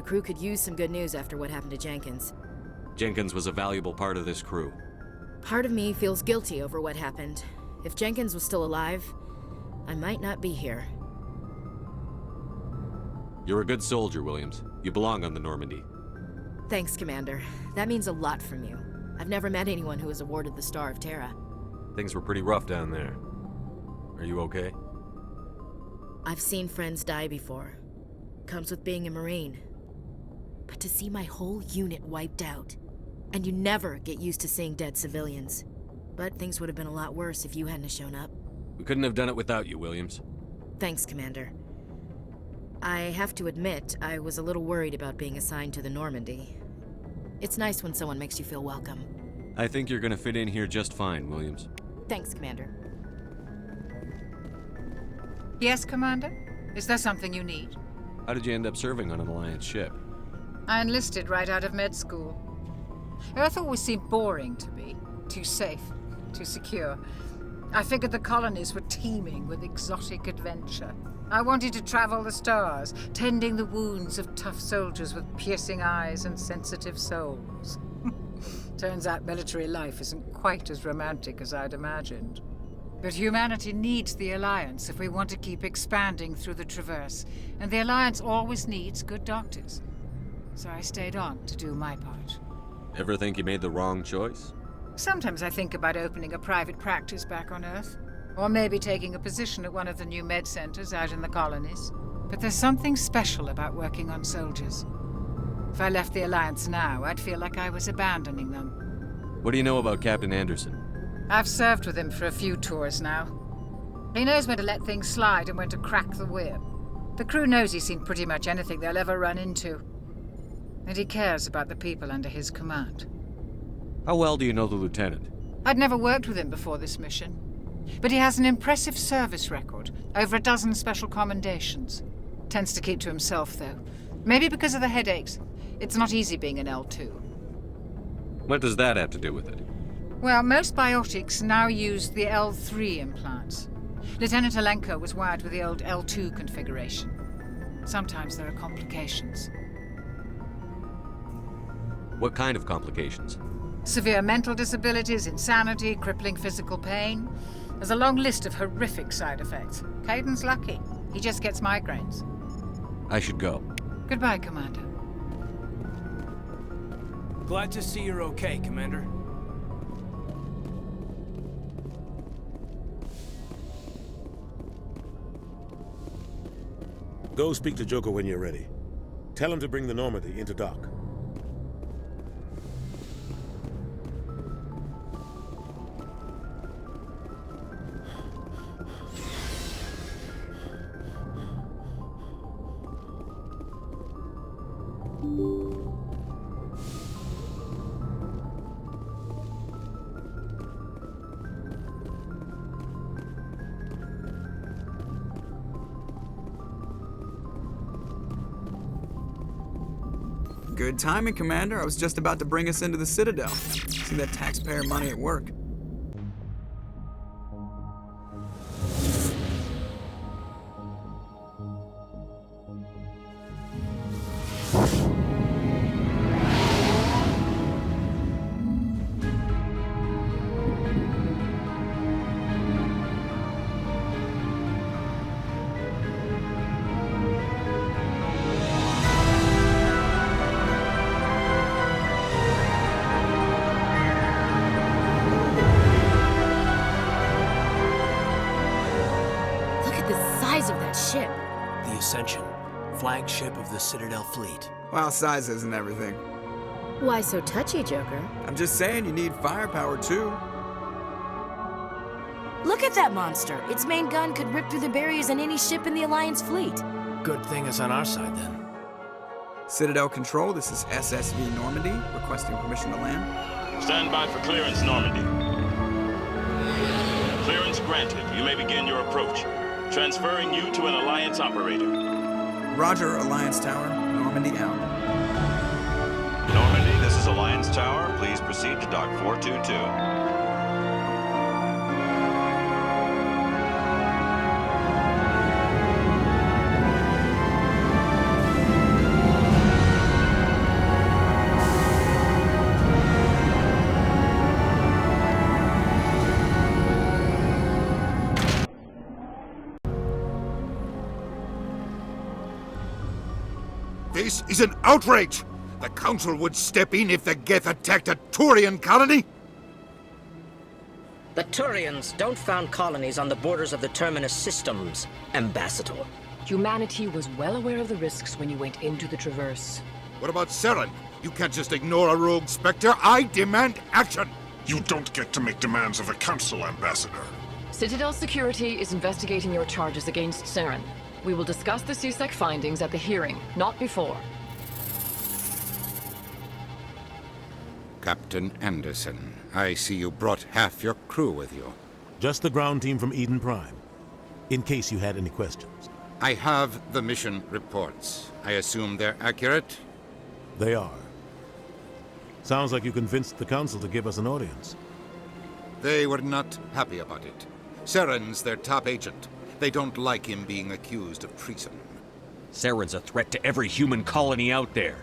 The crew could use some good news after what happened to Jenkins. Jenkins was a valuable part of this crew. Part of me feels guilty over what happened. If Jenkins was still alive, I might not be here. You're a good soldier, Williams. You belong on the Normandy. Thanks, Commander. That means a lot from you. I've never met anyone who was awarded the Star of Terra. Things were pretty rough down there. Are you okay? I've seen friends die before. Comes with being a Marine. But to see my whole unit wiped out, and you never get used to seeing dead civilians. But things would have been a lot worse if you hadn't shown up. We couldn't have done it without you, Williams. Thanks, Commander. I have to admit, I was a little worried about being assigned to the Normandy. It's nice when someone makes you feel welcome. I think you're gonna fit in here just fine, Williams. Thanks, Commander. Yes, Commander? Is there something you need? How did you end up serving on an Alliance ship? I enlisted right out of med school. Earth always seemed boring to me. Too safe, too secure. I figured the colonies were teeming with exotic adventure. I wanted to travel the stars, tending the wounds of tough soldiers with piercing eyes and sensitive souls. Turns out military life isn't quite as romantic as I'd imagined. But humanity needs the Alliance if we want to keep expanding through the Traverse, and the Alliance always needs good doctors. So I stayed on to do my part. Ever think you made the wrong choice? Sometimes I think about opening a private practice back on Earth, or maybe taking a position at one of the new med centers out in the colonies. But there's something special about working on soldiers. If I left the Alliance now, I'd feel like I was abandoning them. What do you know about Captain Anderson? I've served with him for a few tours now. He knows when to let things slide and when to crack the whip. The crew knows he's seen pretty much anything they'll ever run into. And he cares about the people under his command. How well do you know the lieutenant? I'd never worked with him before this mission. But he has an impressive service record, over a dozen special commendations. Tends to keep to himself, though. Maybe because of the headaches. It's not easy being an L2. What does that have to do with it? Well, most biotics now use the L3 implants. Lieutenant Alenko was wired with the old L2 configuration. Sometimes there are complications. What kind of complications? Severe mental disabilities, insanity, crippling physical pain. There's a long list of horrific side effects. Caden's lucky. He just gets migraines. I should go. Goodbye, Commander. Glad to see you're okay, Commander. Go speak to Joker when you're ready. Tell him to bring the Normandy into dock. Good timing, Commander. I was just about to bring us into the Citadel. See that taxpayer money at work. Ship. The Ascension, flagship of the Citadel fleet. Well, size isn't everything. Why so touchy, Joker? I'm just saying you need firepower, too. Look at that monster! Its main gun could rip through the barriers in any ship in the Alliance fleet. Good thing it's on our side, then. Citadel Control, this is SSV Normandy, requesting permission to land. Stand by for clearance, Normandy. Clearance granted. You may begin your approach. Transferring you to an Alliance operator. Roger, Alliance Tower. Normandy out. Normandy, this is Alliance Tower. Please proceed to Dock 422. This is an outrage! The Council would step in if the Geth attacked a Turian colony? The Turians don't found colonies on the borders of the Terminus systems, Ambassador. Humanity was well aware of the risks when you went into the Traverse. What about Saren? You can't just ignore a rogue Spectre. I demand action! You don't get to make demands of the Council, Ambassador. Citadel Security is investigating your charges against Saren. We will discuss the CSEC findings at the hearing, not before. Captain Anderson, I see you brought half your crew with you. Just the ground team from Eden Prime, in case you had any questions. I have the mission reports. I assume they're accurate? They are. Sounds like you convinced the Council to give us an audience. They were not happy about it. Saren's their top agent. They don't like him being accused of treason. Saren's a threat to every human colony out there.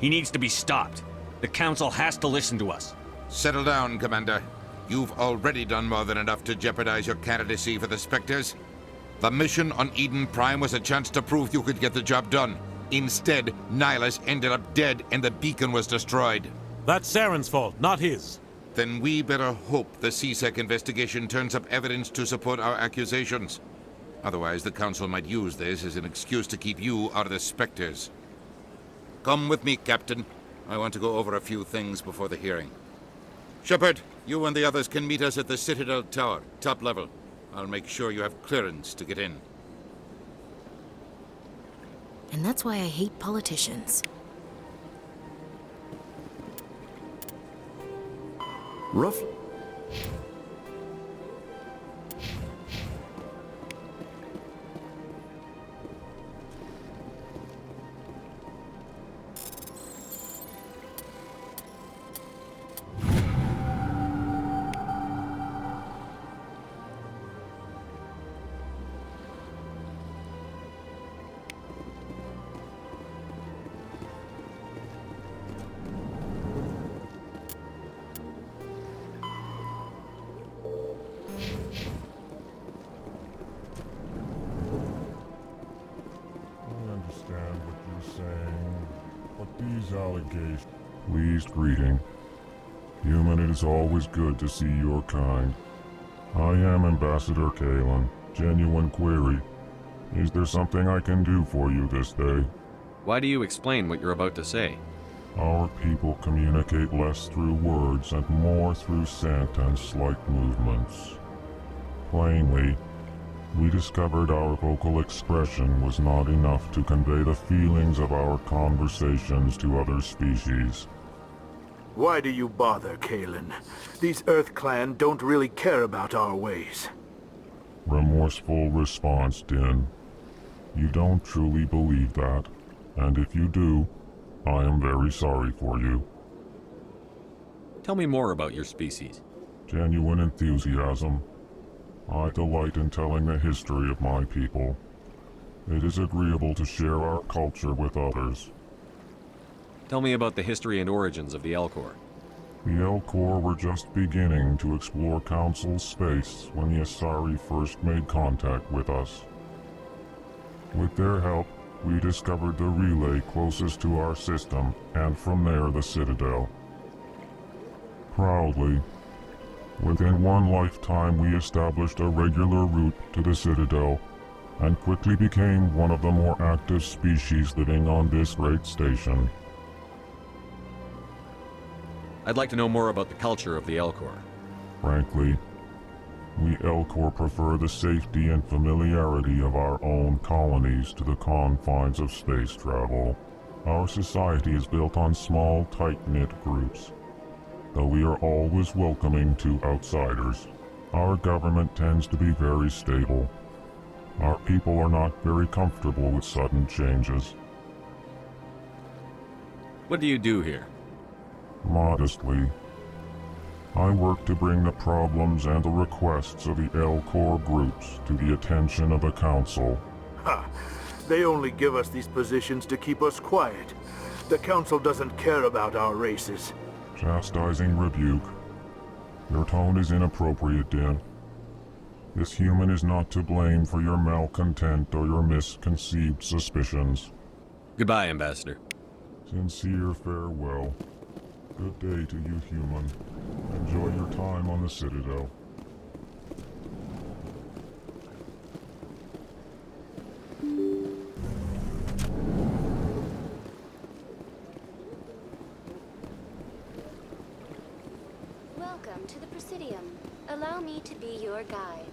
He needs to be stopped. The Council has to listen to us. Settle down, Commander. You've already done more than enough to jeopardize your candidacy for the Spectres. The mission on Eden Prime was a chance to prove you could get the job done. Instead, Nihilus ended up dead and the beacon was destroyed. That's Saren's fault, not his. Then we better hope the CSEC investigation turns up evidence to support our accusations. Otherwise, the Council might use this as an excuse to keep you out of the Spectres. Come with me, Captain. I want to go over a few things before the hearing. Shepard, you and the others can meet us at the Citadel Tower, top level. I'll make sure you have clearance to get in. And that's why I hate politicians. Rough. Allegations. Pleased greeting. Human, it is always good to see your kind. I am Ambassador Kalen. Genuine query. Is there something I can do for you this day? Why do you explain what you're about to say? Our people communicate less through words and more through scent and slight movements. Plainly, we discovered our vocal expression was not enough to convey the feelings of our conversations to other species. Why do you bother, Kalen? These Earth Clan don't really care about our ways. Remorseful response, Din. You don't truly believe that, and if you do, I am very sorry for you. Tell me more about your species. Genuine enthusiasm. I delight in telling the history of my people. It is agreeable to share our culture with others. Tell me about the history and origins of the Elcor. The Elcor were just beginning to explore Council space when the Asari first made contact with us. With their help, we discovered the relay closest to our system, and from there the Citadel. Proudly, within one lifetime we established a regular route to the Citadel, and quickly became one of the more active species living on this great station. I'd like to know more about the culture of the Elcor. Frankly, we Elcor prefer the safety and familiarity of our own colonies to the confines of space travel. Our society is built on small, tight-knit groups, though we are always welcoming to outsiders. Our government tends to be very stable. Our people are not very comfortable with sudden changes. What do you do here? Modestly, I work to bring the problems and the requests of the Elcor groups to the attention of the Council. Ha! They only give us these positions to keep us quiet. The Council doesn't care about our races. Chastising rebuke. Your tone is inappropriate, Din. This human is not to blame for your malcontent or your misconceived suspicions. Goodbye, Ambassador. Sincere farewell. Good day to you, human. Enjoy your time on the Citadel. Welcome to the Presidium. Allow me to be your guide.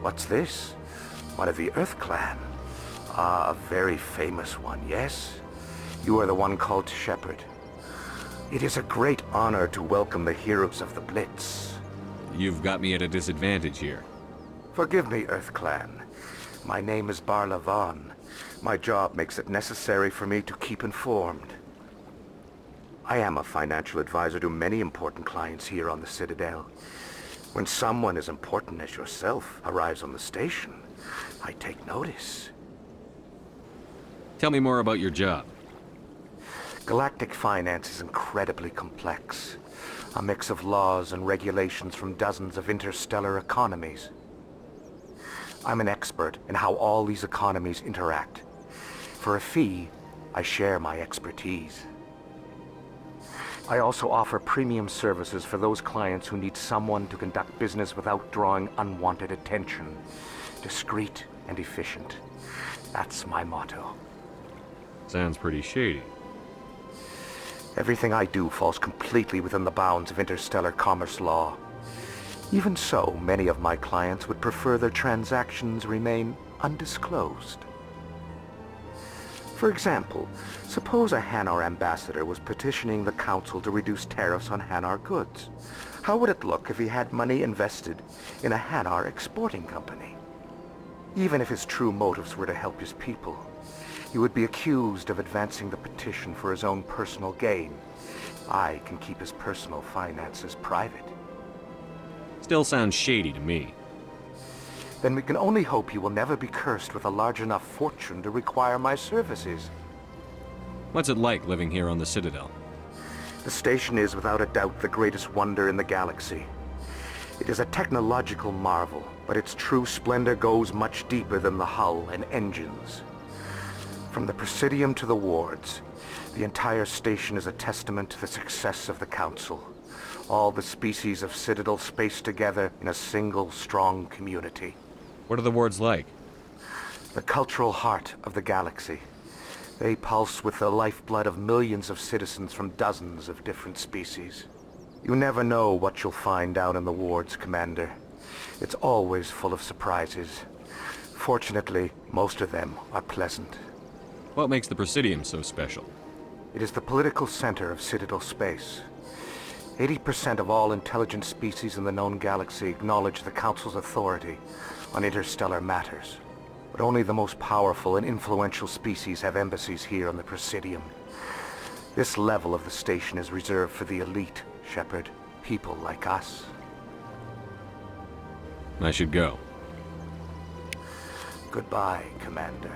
What's this? One of the Earth Clan. Ah, a very famous one, yes? You are the one called Shepard. It is a great honor to welcome the heroes of the Blitz. You've got me at a disadvantage here. Forgive me, Earth Clan. My name is Barla Vaughn. My job makes it necessary for me to keep informed. I am a financial advisor to many important clients here on the Citadel. When someone as important as yourself arrives on the station, I take notice. Tell me more about your job. Galactic finance is incredibly complex. A mix of laws and regulations from dozens of interstellar economies. I'm an expert in how all these economies interact. For a fee, I share my expertise. I also offer premium services for those clients who need someone to conduct business without drawing unwanted attention. Discreet and efficient. That's my motto. Sounds pretty shady. Everything I do falls completely within the bounds of interstellar commerce law. Even so, many of my clients would prefer their transactions remain undisclosed. For example, suppose a Hanar ambassador was petitioning the Council to reduce tariffs on Hanar goods. How would it look if he had money invested in a Hanar exporting company? Even if his true motives were to help his people, he would be accused of advancing the petition for his own personal gain. I can keep his personal finances private. Still sounds shady to me. Then we can only hope you will never be cursed with a large enough fortune to require my services. What's it like living here on the Citadel? The station is without a doubt the greatest wonder in the galaxy. It is a technological marvel, but its true splendor goes much deeper than the hull and engines. From the Presidium to the wards, the entire station is a testament to the success of the Council. All the species of Citadel spaced together in a single, strong community. What are the wards like? The cultural heart of the galaxy. They pulse with the lifeblood of millions of citizens from dozens of different species. You never know what you'll find down in the wards, Commander. It's always full of surprises. Fortunately, most of them are pleasant. What makes the Presidium so special? It is the political center of Citadel space. 80% of all intelligent species in the known galaxy acknowledge the Council's authority on interstellar matters. But only the most powerful and influential species have embassies here on the Presidium. This level of the station is reserved for the elite, Shepard. People like us. I should go. Goodbye, Commander.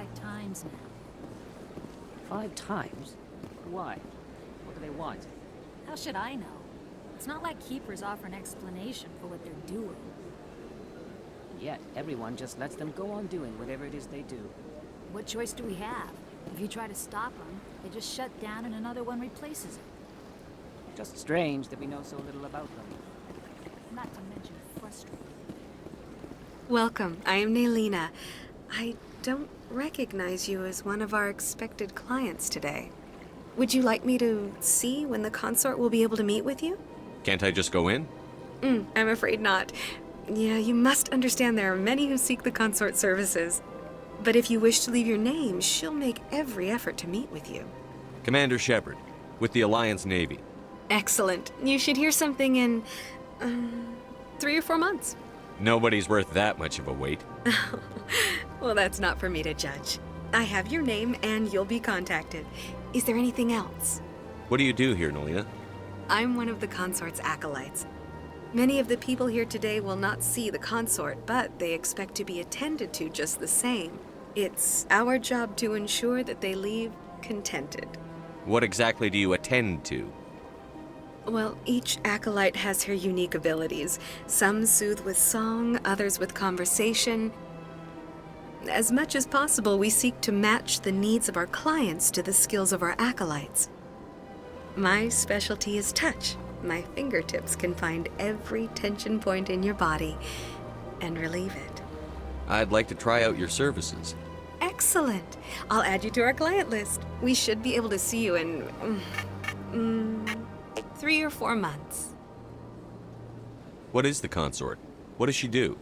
5 times now. 5 times? Why? What do they want? How should I know? It's not like Keepers offer an explanation for what they're doing. Yet, everyone just lets them go on doing whatever it is they do. What choice do we have? If you try to stop them, they just shut down and another one replaces it. Just strange that we know so little about them. Not to mention frustrating. Welcome, I am Naylina. I don't recognize you as one of our expected clients today. Would you like me to see when the consort will be able to meet with you? Can't I just go in? I'm afraid not. Yeah, you must understand there are many who seek the consort services. But if you wish to leave your name, she'll make every effort to meet with you. Commander Shepard, with the Alliance Navy. Excellent. You should hear something in 3 or 4 months. Nobody's worth that much of a wait. Well, that's not for me to judge. I have your name and you'll be contacted. Is there anything else? What do you do here, Naylina? I'm one of the consort's acolytes. Many of the people here today will not see the consort, but they expect to be attended to just the same. It's our job to ensure that they leave contented. What exactly do you attend to? Well, each acolyte has her unique abilities. Some soothe with song, others with conversation. As much as possible, we seek to match the needs of our clients to the skills of our acolytes. My specialty is touch. My fingertips can find every tension point in your body and relieve it. I'd like to try out your services. Excellent. I'll add you to our client list. We should be able to see you in 3 or 4 months. What is the consort? What does she do?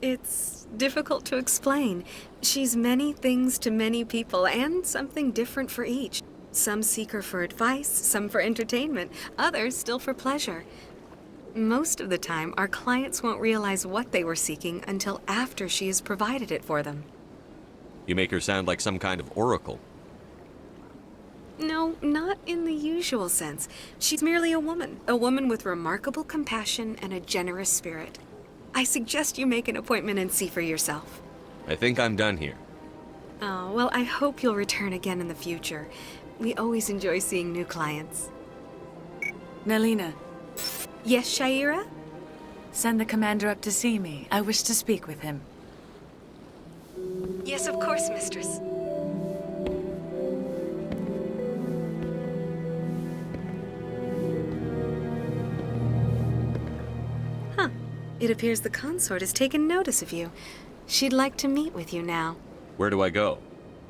It's difficult to explain. She's many things to many people and something different for each. Some seek her for advice, some for entertainment, others still for pleasure. Most of the time, our clients won't realize what they were seeking until after she has provided it for them. You make her sound like some kind of oracle. No, not in the usual sense. She's merely a woman with remarkable compassion and a generous spirit. I suggest you make an appointment and see for yourself. I think I'm done here. Oh, well, I hope you'll return again in the future. We always enjoy seeing new clients. Naylina. Yes, Shaira? Send the commander up to see me. I wish to speak with him. Yes, of course, mistress. Huh. It appears the consort has taken notice of you. She'd like to meet with you now. Where do I go?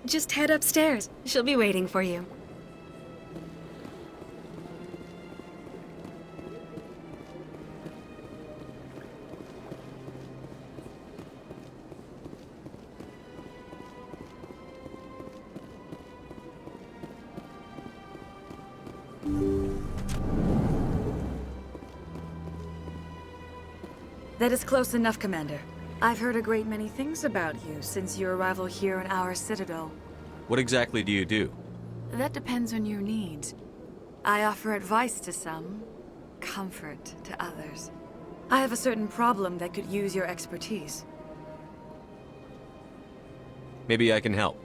Just head upstairs. She'll be waiting for you. That is close enough, Commander. I've heard a great many things about you since your arrival here in our citadel. What exactly do you do? That depends on your needs. I offer advice to some, comfort to others. I have a certain problem that could use your expertise. Maybe I can help.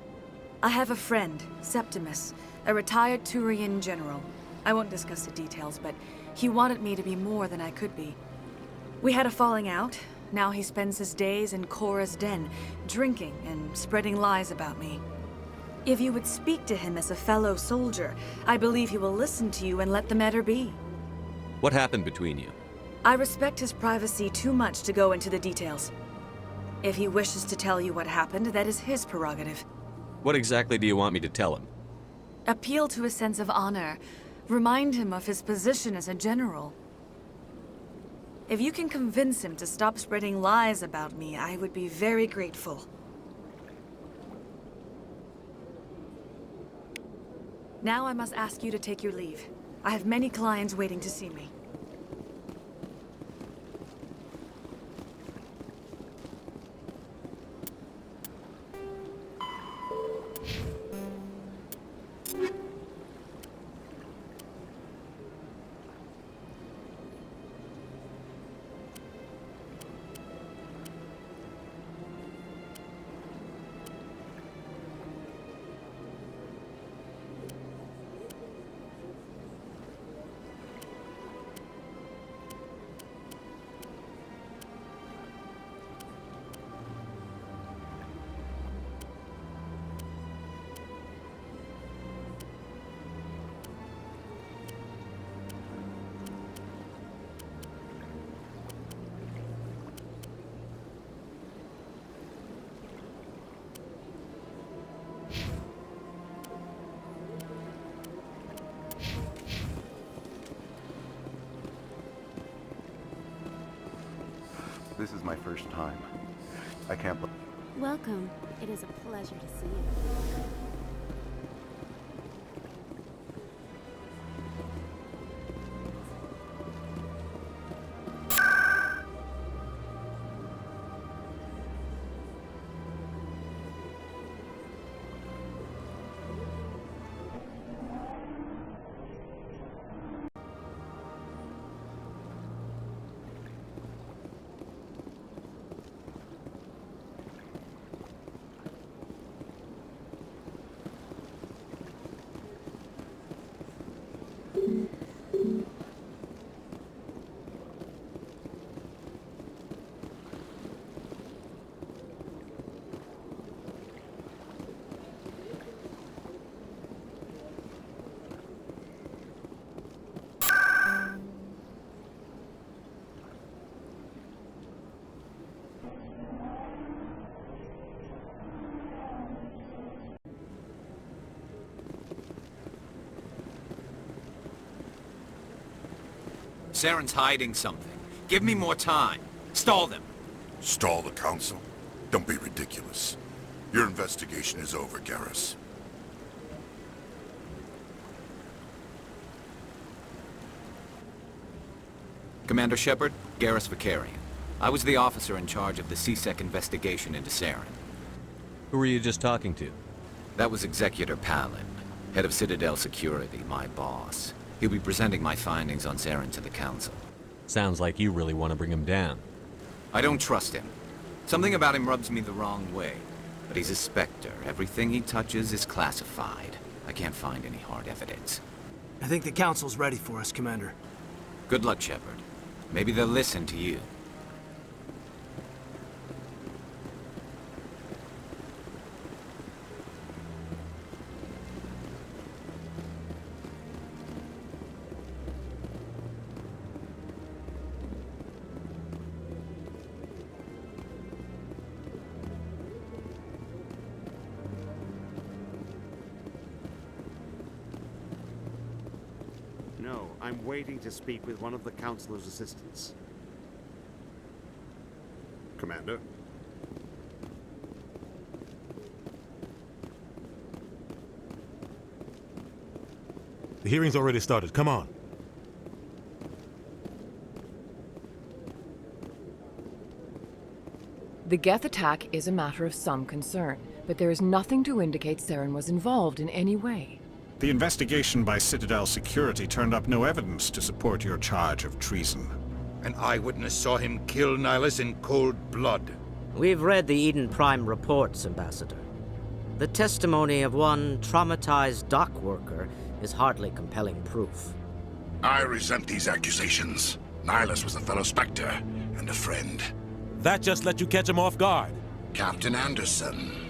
I have a friend, Septimus, a retired Turian general. I won't discuss the details, but he wanted me to be more than I could be. We had a falling out. Now he spends his days in Korra's den, drinking and spreading lies about me. If you would speak to him as a fellow soldier, I believe he will listen to you and let the matter be. What happened between you? I respect his privacy too much to go into the details. If he wishes to tell you what happened, that is his prerogative. What exactly do you want me to tell him? Appeal to his sense of honor. Remind him of his position as a general. If you can convince him to stop spreading lies about me, I would be very grateful. Now I must ask you to take your leave. I have many clients waiting to see me. This is my first time. I can't believe... Welcome. It is a pleasure to see you. Saren's hiding something. Give me more time. Stall them. Stall the council? Don't be ridiculous. Your investigation is over, Garrus. Commander Shepard, Garrus Vicarian. I was the officer in charge of the CSEC investigation into Saren. Who were you just talking to? That was Executor Palin, head of Citadel Security, my boss. He'll be presenting my findings on Saren to the Council. Sounds like you really want to bring him down. I don't trust him. Something about him rubs me the wrong way. But he's a Spectre. Everything he touches is classified. I can't find any hard evidence. I think the Council's ready for us, Commander. Good luck, Shepard. Maybe they'll listen to you. No, I'm waiting to speak with one of the Councilor's assistants. Commander? The hearing's already started. Come on. The Geth attack is a matter of some concern, but there is nothing to indicate Saren was involved in any way. The investigation by Citadel Security turned up no evidence to support your charge of treason. An eyewitness saw him kill Nihilus in cold blood. We've read the Eden Prime reports, Ambassador. The testimony of one traumatized dock worker is hardly compelling proof. I resent these accusations. Nihilus was a fellow Spectre and a friend. That just let you catch him off guard. Captain Anderson,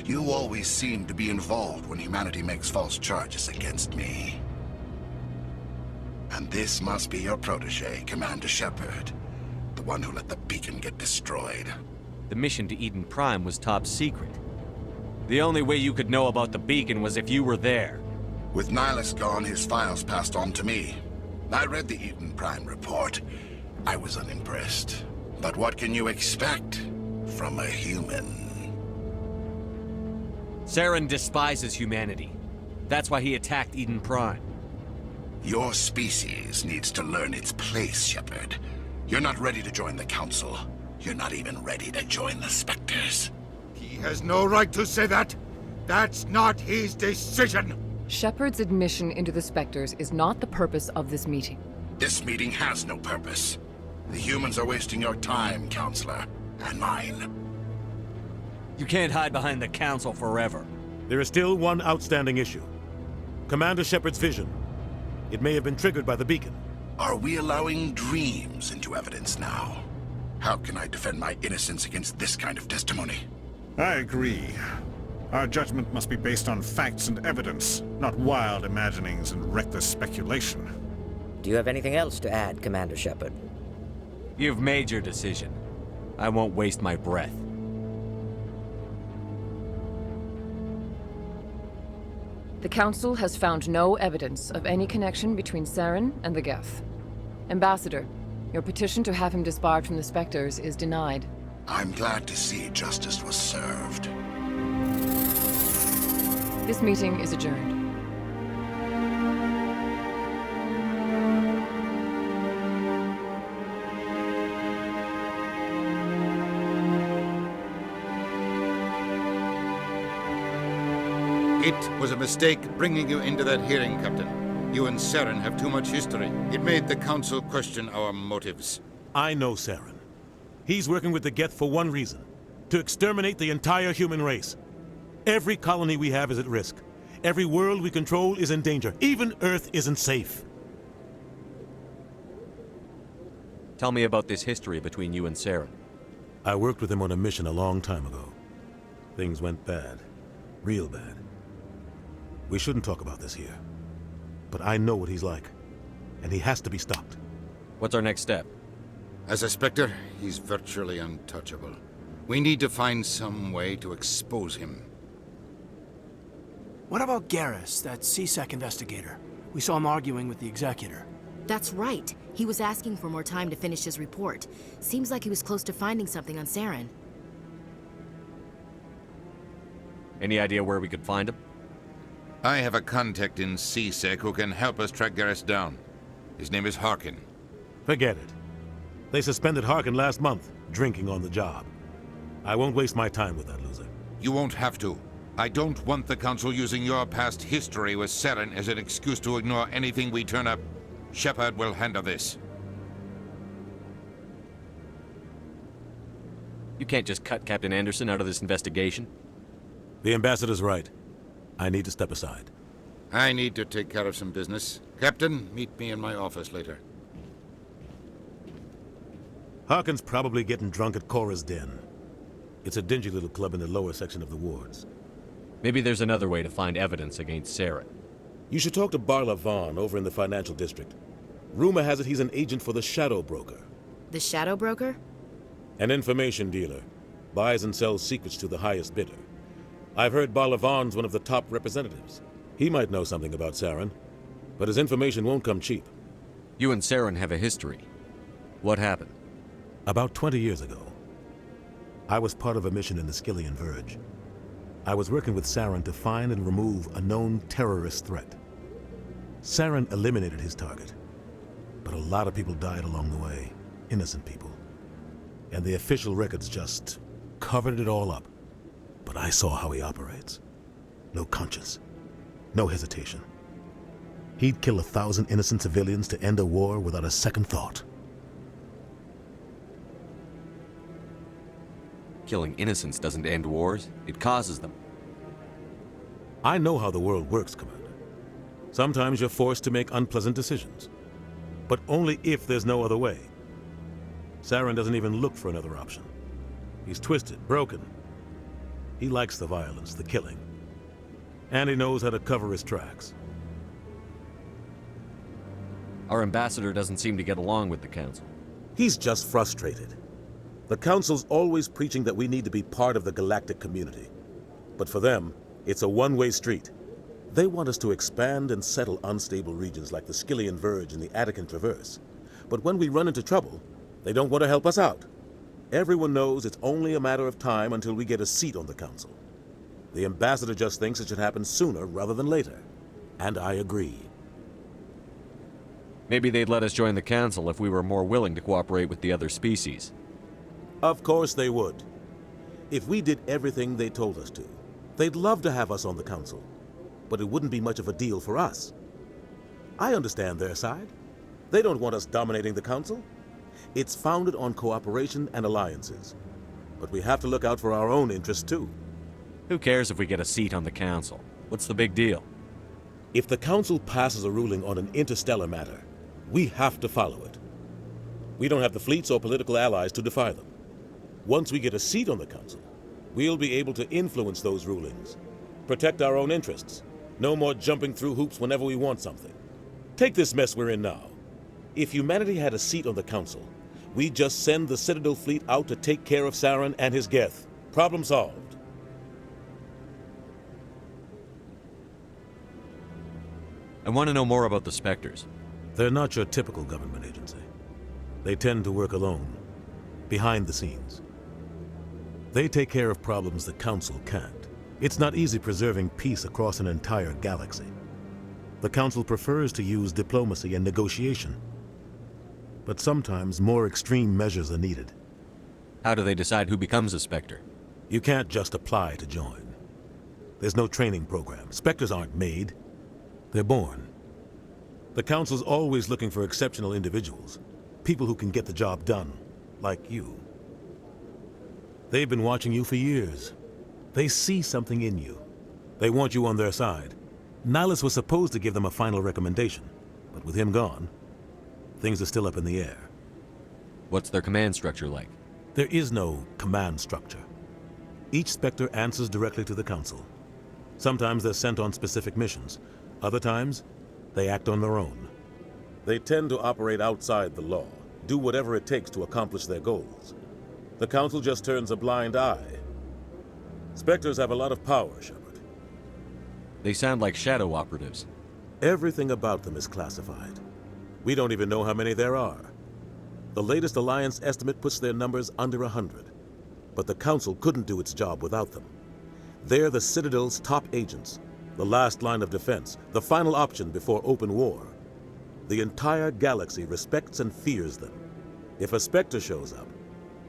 you always seem to be involved when humanity makes false charges against me. And this must be your protege, Commander Shepard. The one who let the beacon get destroyed. The mission to Eden Prime was top secret. The only way you could know about the beacon was if you were there. With Nihilus gone, his files passed on to me. I read the Eden Prime report. I was unimpressed. But what can you expect from a human? Saren despises humanity. That's why he attacked Eden Prime. Your species needs to learn its place, Shepard. You're not ready to join the Council. You're not even ready to join the Spectres. He has no right to say that. That's not his decision. Shepard's admission into the Spectres is not the purpose of this meeting. This meeting has no purpose. The humans are wasting your time, Counselor, and mine. You can't hide behind the Council forever. There is still one outstanding issue. Commander Shepard's vision. It may have been triggered by the beacon. Are we allowing dreams into evidence now? How can I defend my innocence against this kind of testimony? I agree. Our judgment must be based on facts and evidence, not wild imaginings and reckless speculation. Do you have anything else to add, Commander Shepard? You've made your decision. I won't waste my breath. The Council has found no evidence of any connection between Saren and the Geth. Ambassador, Your petition to have him disbarred from the Spectres is denied. I'm glad to see justice was served. This meeting is adjourned. It was a mistake bringing you into that hearing, Captain. You and Saren have too much history. It made the Council question our motives. I know Saren. He's working with the Geth for one reason: to exterminate the entire human race. Every colony we have is at risk. Every world we control is in danger. Even Earth isn't safe. Tell me about this history between you and Saren. I worked with him on a mission a long time ago. Things went bad. Real bad. We shouldn't talk about this here. But I know what he's like. And he has to be stopped. What's our next step? As a Spectre, he's virtually untouchable. We need to find some way to expose him. What about Garrus, that CSEC investigator? We saw him arguing with the Executor. That's right. He was asking for more time to finish his report. Seems like he was close to finding something on Saren. Any idea where we could find him? I have a contact in CSEC who can help us track Garrus down. His name is Harkin. Forget it. They suspended Harkin last month, drinking on the job. I won't waste my time with that loser. You won't have to. I don't want the Council using your past history with Saren as an excuse to ignore anything we turn up. Shepard will handle this. You can't just cut Captain Anderson out of this investigation. The Ambassador's right. I need to step aside. I need to take care of some business. Captain, meet me in my office later. Harkin's probably getting drunk at Cora's Den. It's a dingy little club in the lower section of the wards. Maybe there's another way to find evidence against Saren. You should talk to Barla Vaughn over in the financial district. Rumor has it he's an agent for the Shadow Broker. The Shadow Broker? An information dealer. Buys and sells secrets to the highest bidder. I've heard Barla Vaughn's one of the top representatives. He might know something about Saren, but his information won't come cheap. You and Saren have a history. What happened? About 20 years ago, I was part of a mission in the Skillian Verge. I was working with Saren to find and remove a known terrorist threat. Saren eliminated his target, but a lot of people died along the way, innocent people. And the official records just covered it all up. But I saw how he operates. No conscience, no hesitation. He'd kill 1,000 innocent civilians to end a war without a second thought. Killing innocents doesn't end wars, it causes them. I know how the world works, Commander. Sometimes you're forced to make unpleasant decisions, but only if there's no other way. Saren doesn't even look for another option. He's twisted, broken. He likes the violence, the killing. And he knows how to cover his tracks. Our ambassador doesn't seem to get along with the Council. He's just frustrated. The Council's always preaching that we need to be part of the galactic community. But for them, it's a one-way street. They want us to expand and settle unstable regions like the Skillian Verge and the Attican Traverse. But when we run into trouble, they don't want to help us out. Everyone knows it's only a matter of time until we get a seat on the Council. The Ambassador just thinks it should happen sooner rather than later. And I agree. Maybe they'd let us join the Council if we were more willing to cooperate with the other species. Of course they would. If we did everything they told us to, they'd love to have us on the Council. But it wouldn't be much of a deal for us. I understand their side. They don't want us dominating the Council. It's founded on cooperation and alliances. But we have to look out for our own interests too. Who cares if we get a seat on the Council? What's the big deal? If the Council passes a ruling on an interstellar matter, we have to follow it. We don't have the fleets or political allies to defy them. Once we get a seat on the Council, we'll be able to influence those rulings, protect our own interests. No more jumping through hoops whenever we want something. Take this mess we're in now. If humanity had a seat on the Council, we'd just send the Citadel fleet out to take care of Saren and his Geth. Problem solved. I want to know more about the Spectres. They're not your typical government agency. They tend to work alone, behind the scenes. They take care of problems the Council can't. It's not easy preserving peace across an entire galaxy. The Council prefers to use diplomacy and negotiation. But sometimes more extreme measures are needed. How do they decide who becomes a Spectre? You can't just apply to join. There's no training program. Spectres aren't made. They're born. The Council's always looking for exceptional individuals. People who can get the job done, like you. They've been watching you for years. They see something in you. They want you on their side. Nihilus was supposed to give them a final recommendation, but with him gone, things are still up in the air. What's their command structure like? There is no command structure. Each Spectre answers directly to the Council. Sometimes they're sent on specific missions. Other times, they act on their own. They tend to operate outside the law, do whatever it takes to accomplish their goals. The Council just turns a blind eye. Spectres have a lot of power, Shepard. They sound like shadow operatives. Everything about them is classified. We don't even know how many there are. The latest Alliance estimate puts their numbers under 100. But the Council couldn't do its job without them. They're the Citadel's top agents, the last line of defense, the final option before open war. The entire galaxy respects and fears them. If a Spectre shows up,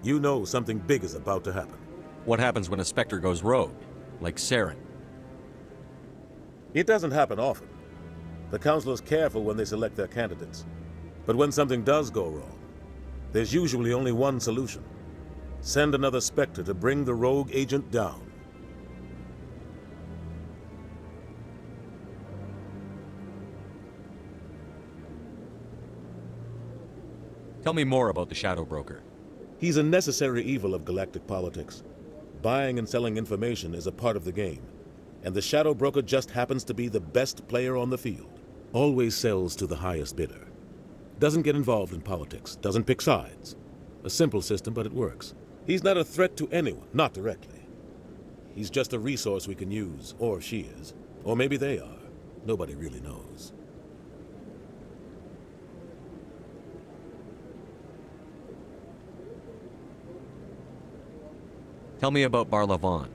you know something big is about to happen. What happens when a Spectre goes rogue, like Saren? It doesn't happen often. The Council is careful when they select their candidates. But when something does go wrong, there's usually only one solution. Send another Spectre to bring the rogue agent down. Tell me more about the Shadow Broker. He's a necessary evil of galactic politics. Buying and selling information is a part of the game. And the Shadow Broker just happens to be the best player on the field. Always sells to the highest bidder. Doesn't get involved in politics, doesn't pick sides. A simple system, but it works. He's not a threat to anyone, not directly. He's just a resource we can use, or she is. Or maybe they are. Nobody really knows. Tell me about Barlavon.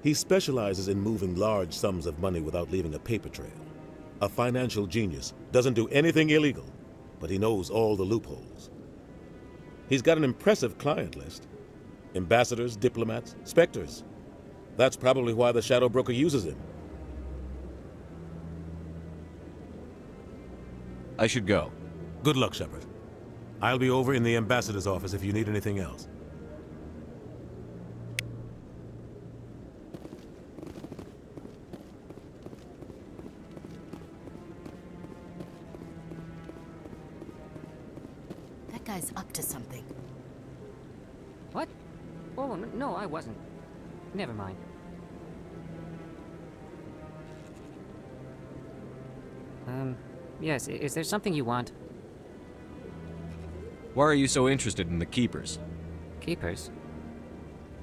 He specializes in moving large sums of money without leaving a paper trail. A financial genius, doesn't do anything illegal, but he knows all the loopholes. He's got an impressive client list. Ambassadors, diplomats, Spectres. That's probably why the Shadow Broker uses him. I should go. Good luck, Shepard. I'll be over in the Ambassador's office if you need anything else. That guy's up to something. What? Oh, no, I wasn't. Never mind. Yes, is there something you want? Why are you so interested in the Keepers? Keepers?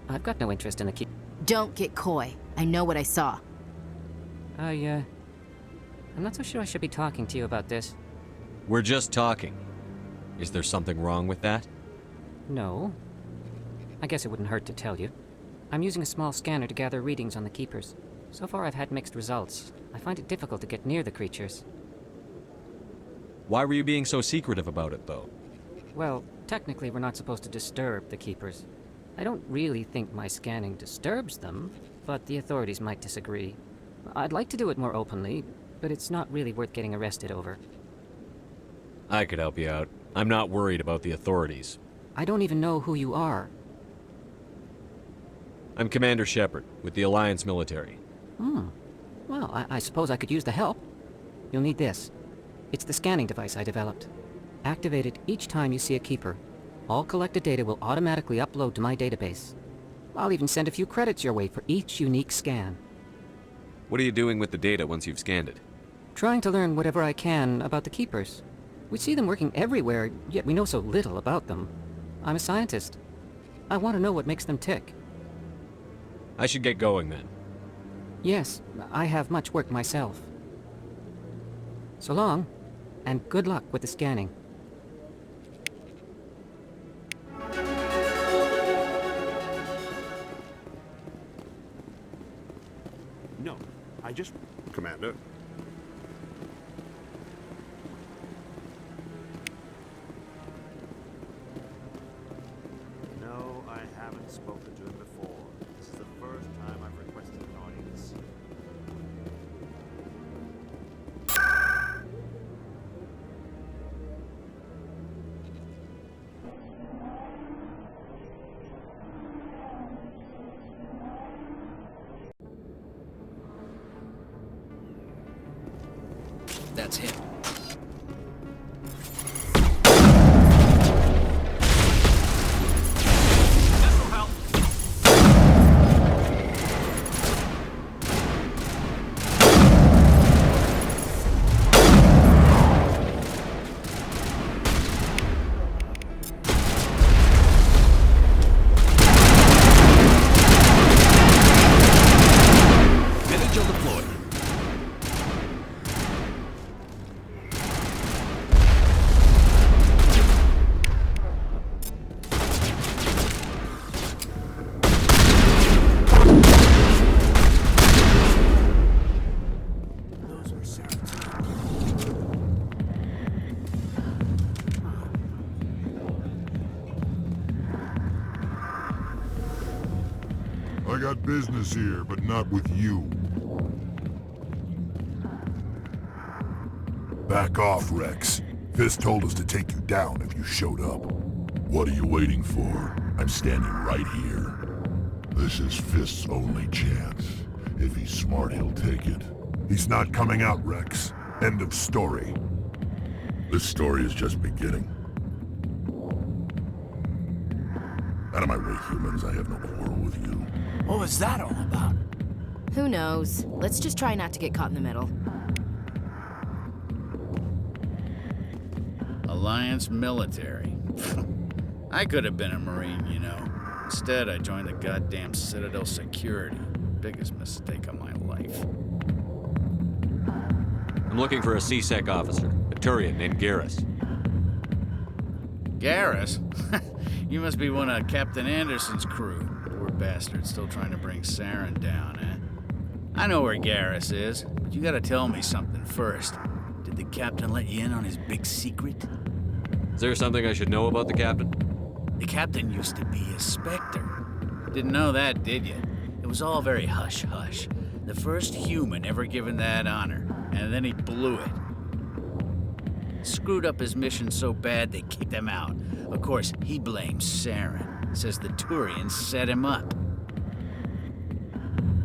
I've got no interest in the Don't get coy. I know what I saw. I'm not so sure I should be talking to you about this. We're just talking. Is there something wrong with that? No. I guess it wouldn't hurt to tell you. I'm using a small scanner to gather readings on the Keepers. So far I've had mixed results. I find it difficult to get near the creatures. Why were you being so secretive about it, though? Well, technically we're not supposed to disturb the Keepers. I don't really think my scanning disturbs them, but the authorities might disagree. I'd like to do it more openly, but it's not really worth getting arrested over. I could help you out. I'm not worried about the authorities. I don't even know who you are. I'm Commander Shepard, with the Alliance military. Well, I suppose I could use the help. You'll need this. It's the scanning device I developed. Activate it each time you see a Keeper. All collected data will automatically upload to my database. I'll even send a few credits your way for each unique scan. What are you doing with the data once you've scanned it? Trying to learn whatever I can about the Keepers. We see them working everywhere, yet we know so little about them. I'm a scientist. I want to know what makes them tick. I should get going then. Yes, I have much work myself. So long, and good luck with the scanning. Commander. No, I haven't spoken to him before. This is the first time I've requested an audience. That's him. I got business here, but not with you. Back off, Rex. Fist told us to take you down if you showed up. What are you waiting for? I'm standing right here. This is Fist's only chance. If he's smart, he'll take it. He's not coming out, Rex. End of story. This story is just beginning. Out of my way, humans. I have no quarrel with you. What was that all about? Who knows? Let's just try not to get caught in the middle. Alliance military. I could have been a Marine, you know. Instead, I joined the goddamn Citadel security. Biggest mistake of my life. I'm looking for a C-Sec officer, a Turian named Garrus. Garrus? You must be one of Captain Anderson's crew. Poor bastard, still trying to bring Saren down, eh? I know where Garrus is, but you gotta tell me something first. Did the captain let you in on his big secret? Is there something I should know about the captain? The captain used to be a Spectre. Didn't know that, did you? It was all very hush-hush. The first human ever given that honor, and then he blew it. Screwed up his mission so bad they kicked him out. Of course, he blames Saren. Says the Turians set him up.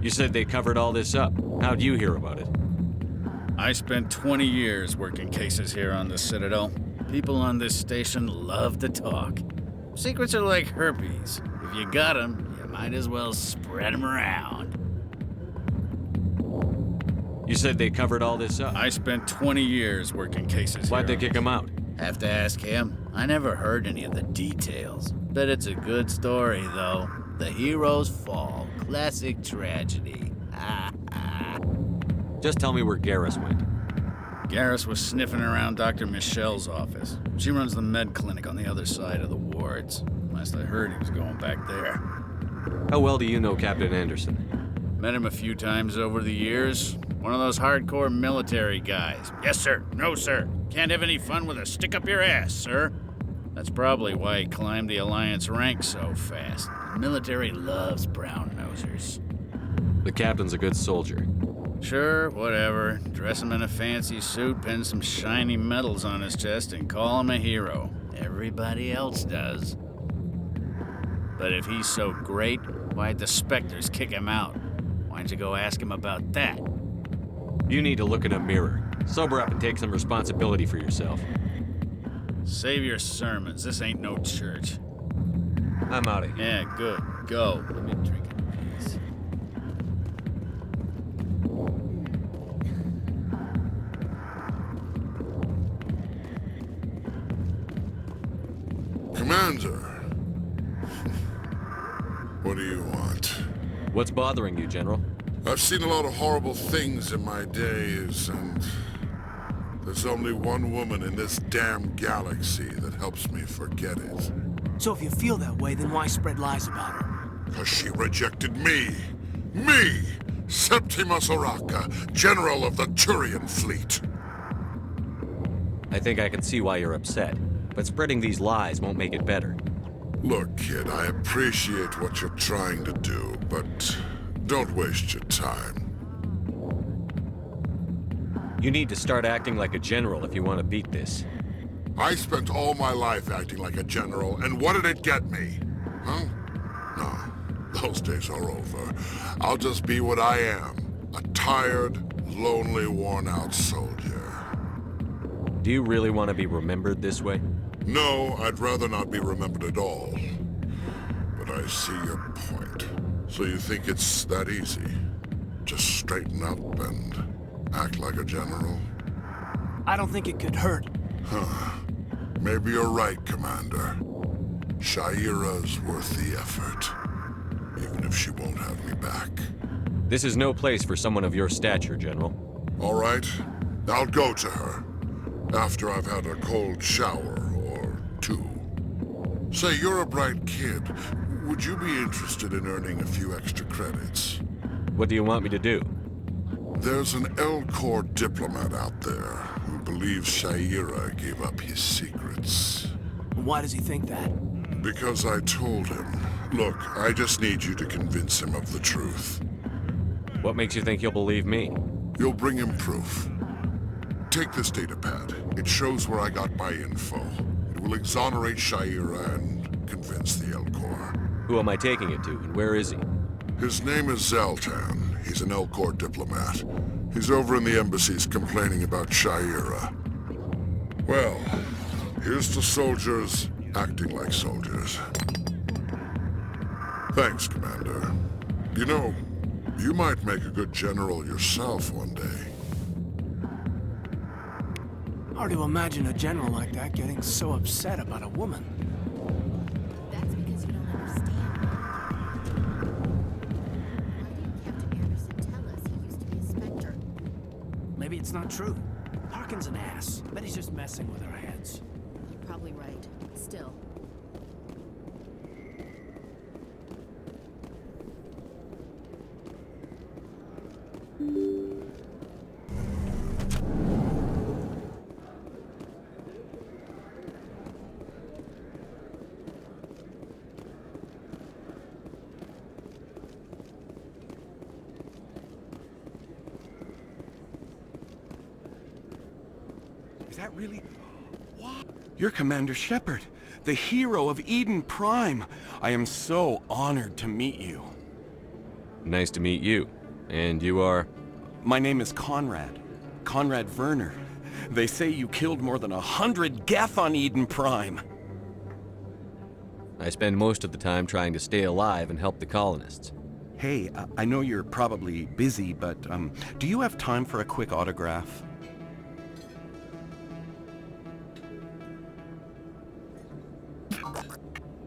You said they covered all this up. How'd you hear about it? I spent 20 years working cases here on the Citadel. People on this station love to talk. Secrets are like herpes. If you got them, you might as well spread them around. You said they covered all this up? I spent 20 years working cases Why'd here. they kick him out? Have to ask him. I never heard any of the details. Bet it's a good story, though. The heroes fall. Classic tragedy. Just tell me where Garrus went. Garrus was sniffing around Dr. Michelle's office. She runs the med clinic on the other side of the wards. Last I heard, he was going back there. How well do you know Captain Anderson? Met him a few times over the years. One of those hardcore military guys. Yes, sir. No, sir. Can't have any fun with a stick up your ass, sir. That's probably why he climbed the Alliance ranks so fast. The military loves brown-nosers. The captain's a good soldier. Sure, whatever. Dress him in a fancy suit, pin some shiny medals on his chest, and call him a hero. Everybody else does. But if he's so great, why'd the Spectres kick him out? Why'd you go ask him about that? You need to look in a mirror. Sober up and take some responsibility for yourself. Save your sermons. This ain't no church. I'm out of here. Yeah, good. Go. Let me drink in peace. Commander. What do you want? What's bothering you, General? I've seen a lot of horrible things in my days, and there's only one woman in this damn galaxy that helps me forget it. So if you feel that way, then why spread lies about her? Because she rejected me! Me! Septimus Oraka, General of the Turian Fleet. I think I can see why you're upset, but spreading these lies won't make it better. Look, kid, I appreciate what you're trying to do, but don't waste your time. You need to start acting like a general if you want to beat this. I spent all my life acting like a general, and what did it get me? Huh? No, those days are over. I'll just be what I am. A tired, lonely, worn-out soldier. Do you really want to be remembered this way? No, I'd rather not be remembered at all. But I see your point. So you think it's that easy? Just straighten up and act like a general? I don't think it could hurt. Huh. Maybe you're right, Commander. Shaira's worth the effort. Even if she won't have me back. This is no place for someone of your stature, General. All right. I'll go to her. After I've had a cold shower or two. Say, you're a bright kid. Would you be interested in earning a few extra credits? What do you want me to do? There's an L-Corps diplomat out there who believes Shaira gave up his secrets. Why does he think that? Because I told him. Look, I just need you to convince him of the truth. What makes you think he'll believe me? You'll bring him proof. Take this datapad. It shows where I got my info. It will exonerate Shaira and convince the L-Corps. Who am I taking it to, and where is he? His name is Zaltan. He's an L-Corps diplomat. He's over in the embassies complaining about Shaira. Well, here's to soldiers acting like soldiers. Thanks, Commander. You know, you might make a good general yourself one day. Hard to imagine a general like that getting so upset about a woman. That's because you don't understand. Why didn't Captain Anderson tell us he used to be a Spectre? Maybe it's not true. Harkin's an ass. Bet he's just messing with our heads. You're probably right. Still. Is that really... What? You're Commander Shepard, the hero of Eden Prime. I am so honored to meet you. Nice to meet you. And you are? My name is Conrad. Conrad Werner. They say you killed more than 100 Geth on Eden Prime. I spend most of the time trying to stay alive and help the colonists. Hey, I know you're probably busy, but do you have time for a quick autograph?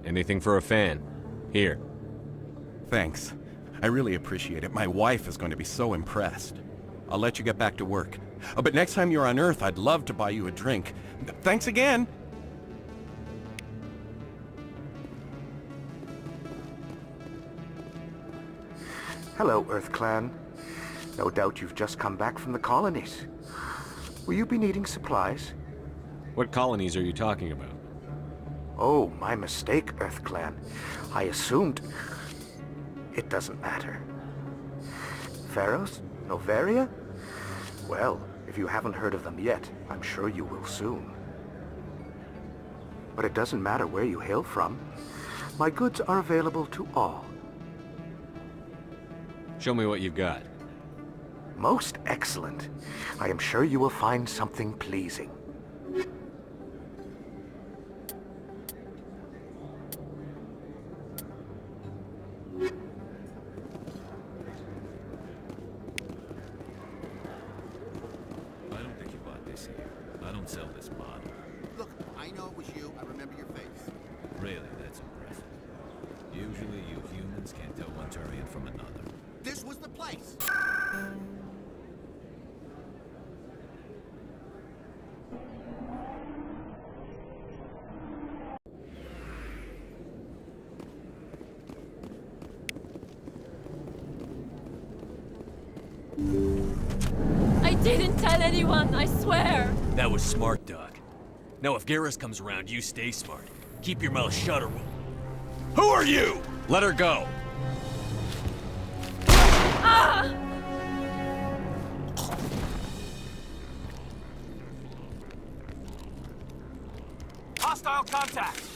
Anything for a fan. Here. Thanks. I really appreciate it. My wife is going to be so impressed. I'll let you get back to work. But next time you're on Earth, I'd love to buy you a drink. Thanks again! Hello, Earth Clan. No doubt you've just come back from the colonies. Will you be needing supplies? What colonies are you talking about? Oh, my mistake, Earth Clan. I assumed... It doesn't matter. Pharaohs? Novaria? Well, if you haven't heard of them yet, I'm sure you will soon. But it doesn't matter where you hail from. My goods are available to all. Show me what you've got. Most excellent. I am sure you will find something pleasing. Sell this model. Look, I know it was you. I remember your face. Really, that's impressive. Usually you humans can't tell one Turian from another. This was the place. tell anyone, I swear! That was smart, Doc. Now if Garrus comes around, you stay smart. Keep your mouth shut or we'll... Who are you? Let her go. Ah! Hostile contact!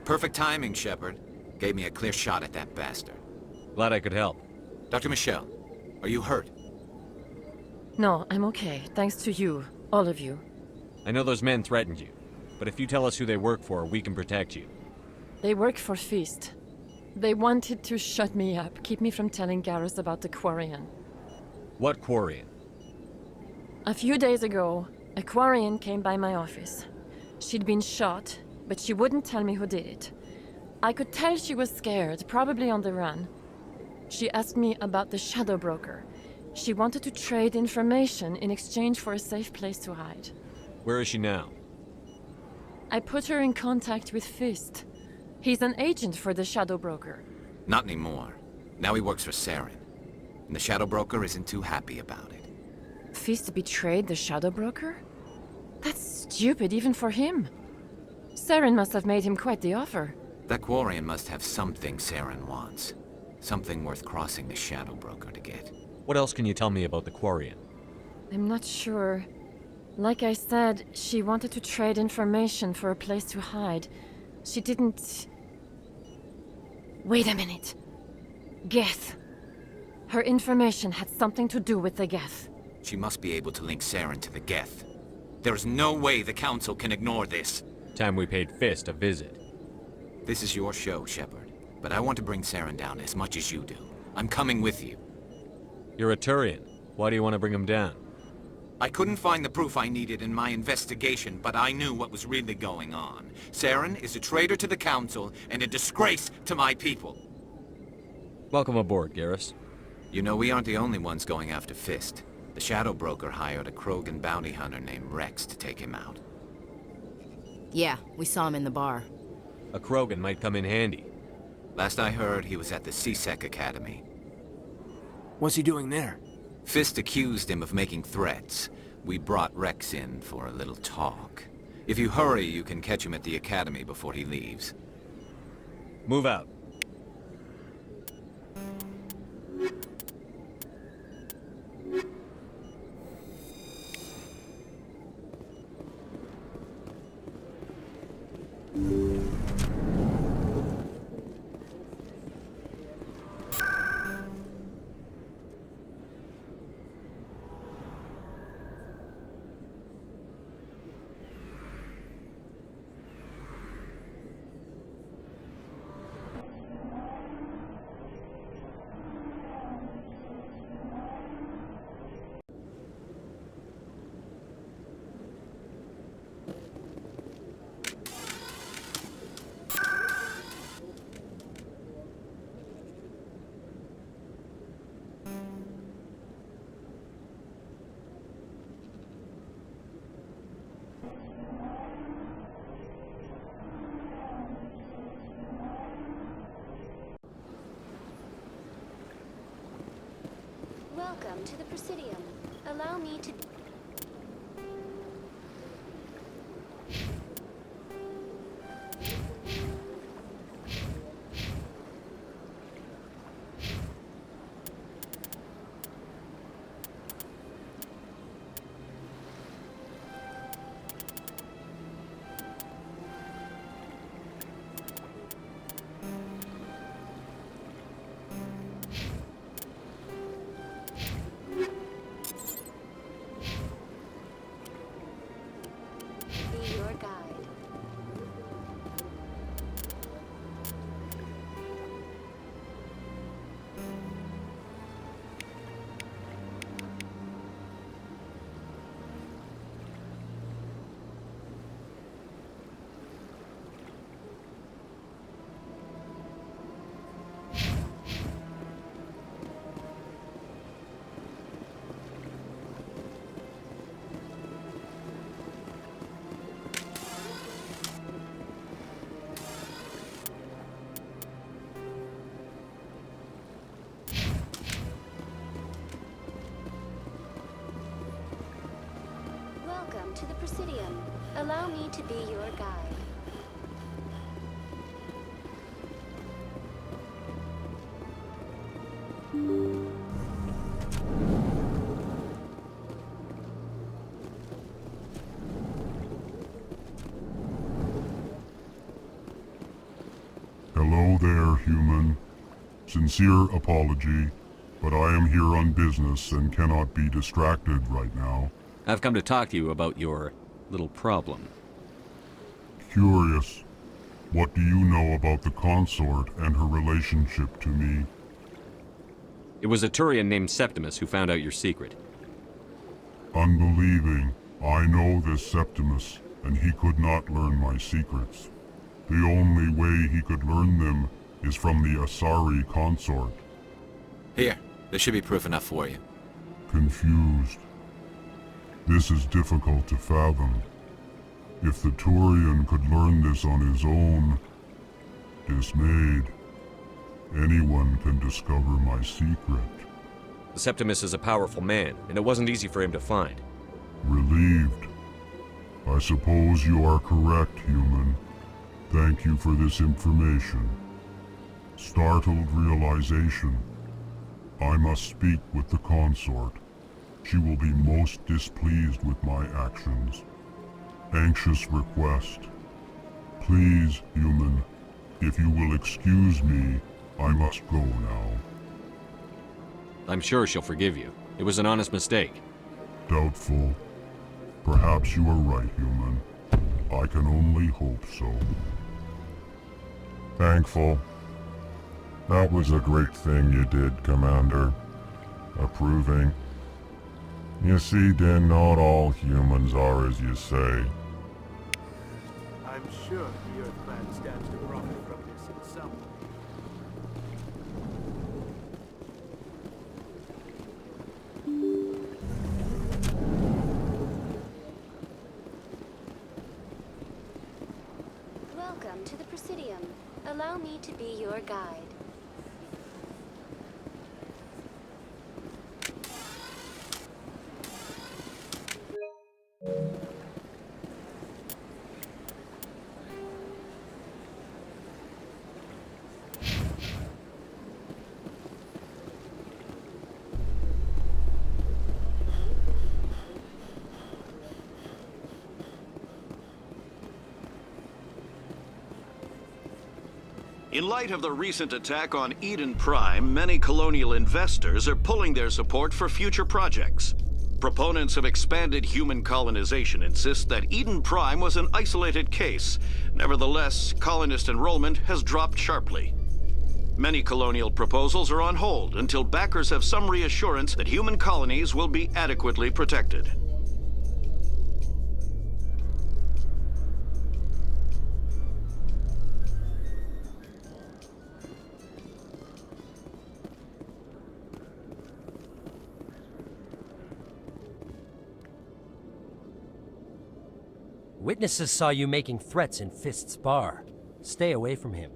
Perfect timing, Shepard. Gave me a clear shot at that bastard. Glad I could help. Dr. Michelle, are you hurt? No, I'm okay. Thanks to you. All of you. I know those men threatened you, but if you tell us who they work for, we can protect you. They work for Feast. They wanted to shut me up, keep me from telling Garrus about the Quarian. What Quarian? A few days ago, a Quarian came by my office. She'd been shot, but she wouldn't tell me who did it. I could tell she was scared, probably on the run. She asked me about the Shadow Broker. She wanted to trade information in exchange for a safe place to hide. Where is she now? I put her in contact with Fist. He's an agent for the Shadow Broker. Not anymore. Now he works for Saren. And the Shadow Broker isn't too happy about it. Fist betrayed the Shadow Broker? That's stupid even for him. Saren must have made him quite the offer. That Quarian must have something Saren wants. Something worth crossing the Shadow Broker to get. What else can you tell me about the Quarian? I'm not sure. Like I said, she wanted to trade information for a place to hide. She didn't... Wait a minute. Geth. Her information had something to do with the Geth. She must be able to link Saren to the Geth. There's no way the Council can ignore this. Time we paid Fist a visit. This is your show, Shepard. But I want to bring Saren down as much as you do. I'm coming with you. You're a Turian. Why do you want to bring him down? I couldn't find the proof I needed in my investigation, but I knew what was really going on. Saren is a traitor to the Council and a disgrace to my people. Welcome aboard, Garrus. You know, we aren't the only ones going after Fist. The Shadow Broker hired a Krogan bounty hunter named Rex to take him out. Yeah, we saw him in the bar. A Krogan might come in handy. Last I heard, he was at the CSEC Academy. What's he doing there? Fist accused him of making threats. We brought Rex in for a little talk. If you hurry, you can catch him at the Academy before he leaves. Move out. Welcome to the Presidium. Allow me to... Presidium. Allow me to be your guide. Hello there, human. Sincere apology, but I am here on business and cannot be distracted right now. I've come to talk to you about your little problem. Curious. What do you know about the consort and her relationship to me? It was a Turian named Septimus who found out your secret. Unbelieving. I know this Septimus, and he could not learn my secrets. The only way he could learn them is from the Asari consort. Here, there should be proof enough for you. Confused. This is difficult to fathom. If the Turian could learn this on his own, dismayed, anyone can discover my secret. Septimus is a powerful man, and it wasn't easy for him to find. Relieved. I suppose you are correct, human. Thank you for this information. Startled realization. I must speak with the consort. She will be most displeased with my actions. Anxious request. Please, human, if you will excuse me, I must go now. I'm sure she'll forgive you. It was an honest mistake. Doubtful. Perhaps you are right, human. I can only hope so. Thankful. That was a great thing you did, Commander. Approving. You see, then, not all humans are as you say. I'm sure the Earthman stands to profit from this in some way. Welcome to the Presidium. Allow me to be your guide. In light of the recent attack on Eden Prime, many colonial investors are pulling their support for future projects. Proponents of expanded human colonization insist that Eden Prime was an isolated case. Nevertheless, colonist enrollment has dropped sharply. Many colonial proposals are on hold until backers have some reassurance that human colonies will be adequately protected. Witnesses saw you making threats in Fist's bar. Stay away from him.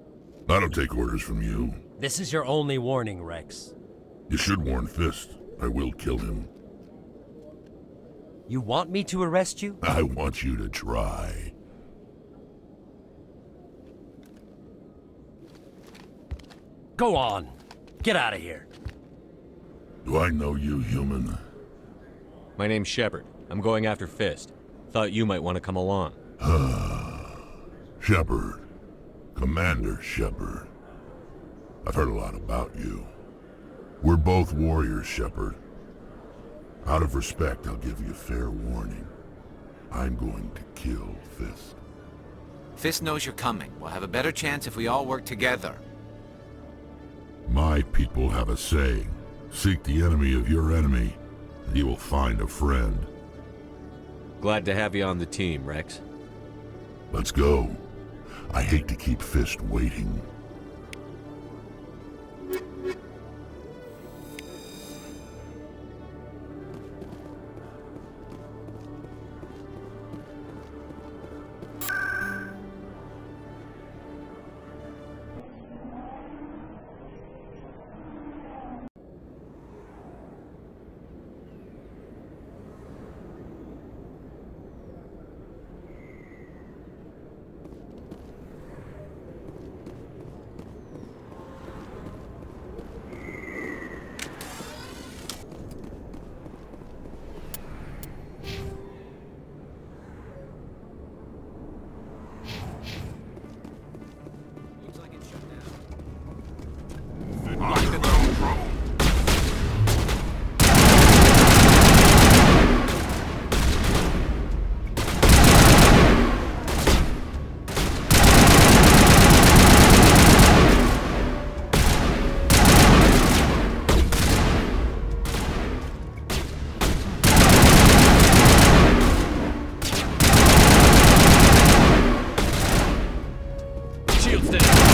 I don't take orders from you. This is your only warning, Rex. You should warn Fist. I will kill him. You want me to arrest you? I want you to try. Go on. Get out of here. Do I know you, human? My name's Shepard. I'm going after Fist. Thought you might want to come along. Shepard. Commander Shepard. I've heard a lot about you. We're both warriors, Shepard. Out of respect, I'll give you fair warning. I'm going to kill Fist. Fist knows you're coming. We'll have a better chance if we all work together. My people have a saying. Seek the enemy of your enemy, and you will find a friend. Glad to have you on the team, Rex. Let's go. I hate to keep Fist waiting. blasted!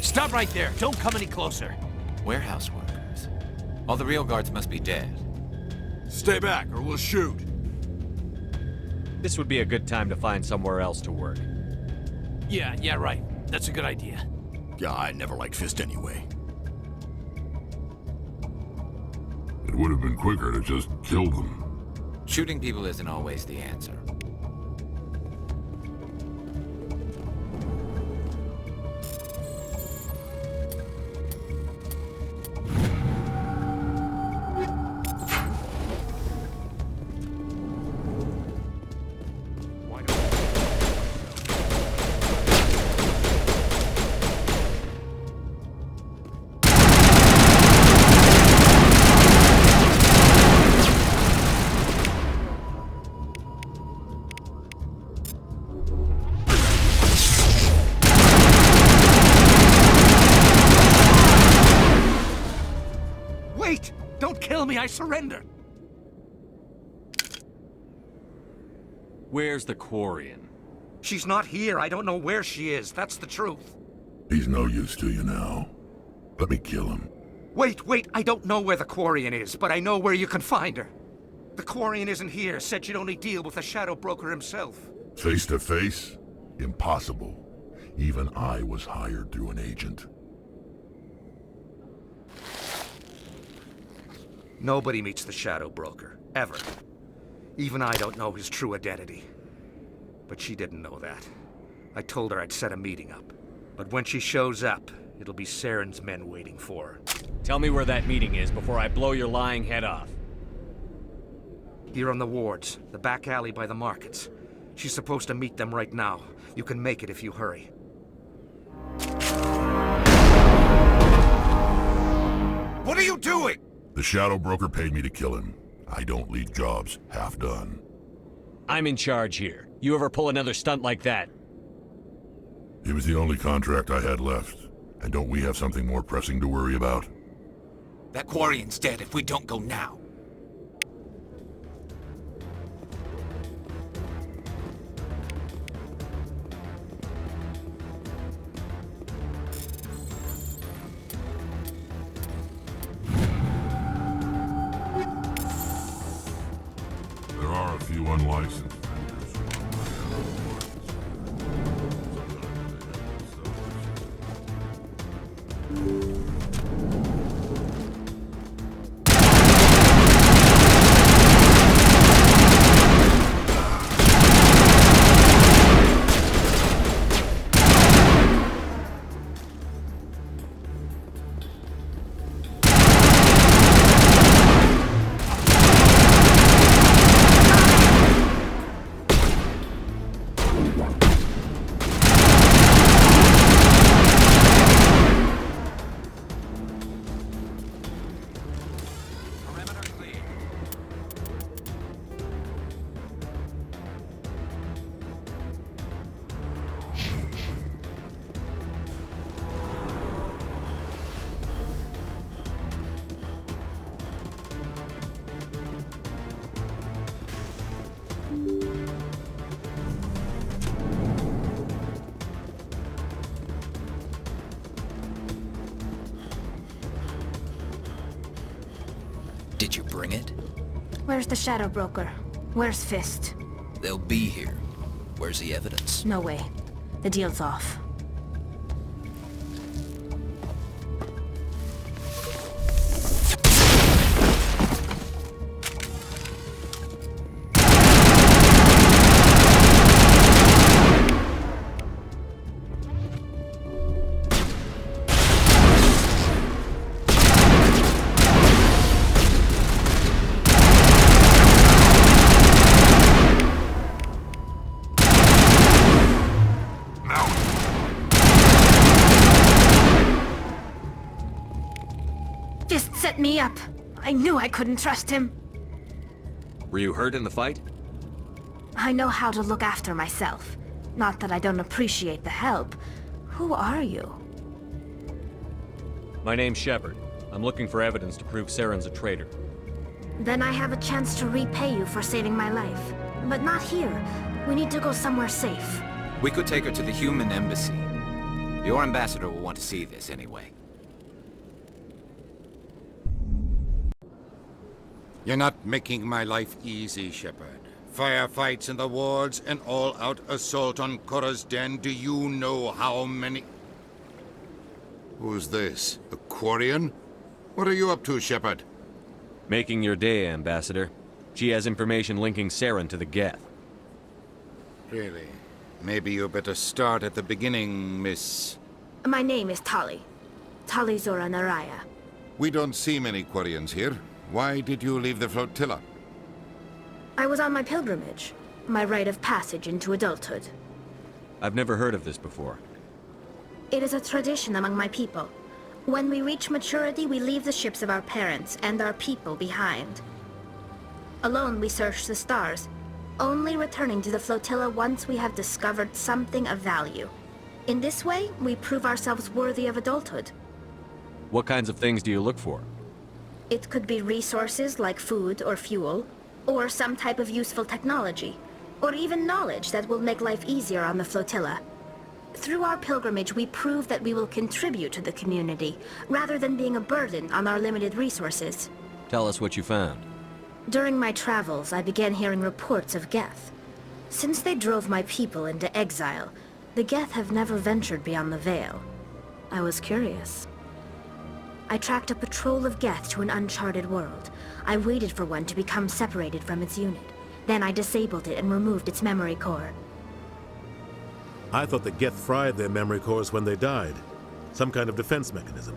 Stop right there! Don't come any closer! Warehouse workers. All the real guards must be dead. Stay back, or we'll shoot. This would be a good time to find somewhere else to work. Yeah, right. That's a good idea. Yeah, I never liked Fist anyway. It would have been quicker to just kill them. Shooting people isn't always the answer. Wait! Don't kill me, I surrender! Where's the Quarian? She's not here. I don't know where she is. That's the truth. He's no use to you now. Let me kill him. Wait, I don't know where the Quarian is, but I know where you can find her. The Quarian isn't here. Said she'd only deal with the Shadow Broker himself. Face to face? Impossible. Even I was hired through an agent. Nobody meets the Shadow Broker, ever. Even I don't know his true identity. But she didn't know that. I told her I'd set a meeting up. But when she shows up, it'll be Saren's men waiting for her. Tell me where that meeting is before I blow your lying head off. Here on the wards, the back alley by the markets. She's supposed to meet them right now. You can make it if you hurry. What are you doing? The Shadow Broker paid me to kill him. I don't leave jobs half done. I'm in charge here. You ever pull another stunt like that? It was the only contract I had left. And don't we have something more pressing to worry about? That Quarian's dead if we don't go now. There are a few unlicensed vendors who Did you bring it? Where's the Shadow Broker? Where's Fist? They'll be here. Where's the evidence? No way. The deal's off. set me up. I knew I couldn't trust him. Were you hurt in the fight? I know how to look after myself. Not that I don't appreciate the help. Who are you? My name's Shepard. I'm looking for evidence to prove Saren's a traitor. Then I have a chance to repay you for saving my life. But not here. We need to go somewhere safe. We could take her to the human embassy. Your ambassador will want to see this anyway. You're not making my life easy, Shepard. Firefights in the wards, an all-out assault on Korra's den. Do you know how many... Who's this? A Quarian? What are you up to, Shepard? Making your day, Ambassador. She has information linking Saren to the Geth. Really? Maybe you better start at the beginning, Miss... My name is Tali. Tali Zora Naraya. We don't see many Quarians here. Why did you leave the flotilla? I was on my pilgrimage. My rite of passage into adulthood. I've never heard of this before. It is a tradition among my people. When we reach maturity, we leave the ships of our parents and our people behind. Alone, we search the stars, only returning to the flotilla once we have discovered something of value. In this way, we prove ourselves worthy of adulthood. What kinds of things do you look for? It could be resources like food or fuel, or some type of useful technology, or even knowledge that will make life easier on the flotilla. Through our pilgrimage, we prove that we will contribute to the community, rather than being a burden on our limited resources. Tell us what you found. During my travels, I began hearing reports of Geth. Since they drove my people into exile, the Geth have never ventured beyond the Veil. I was curious. I tracked a patrol of Geth to an uncharted world. I waited for one to become separated from its unit. Then I disabled it and removed its memory core. I thought the Geth fried their memory cores when they died. Some kind of defense mechanism.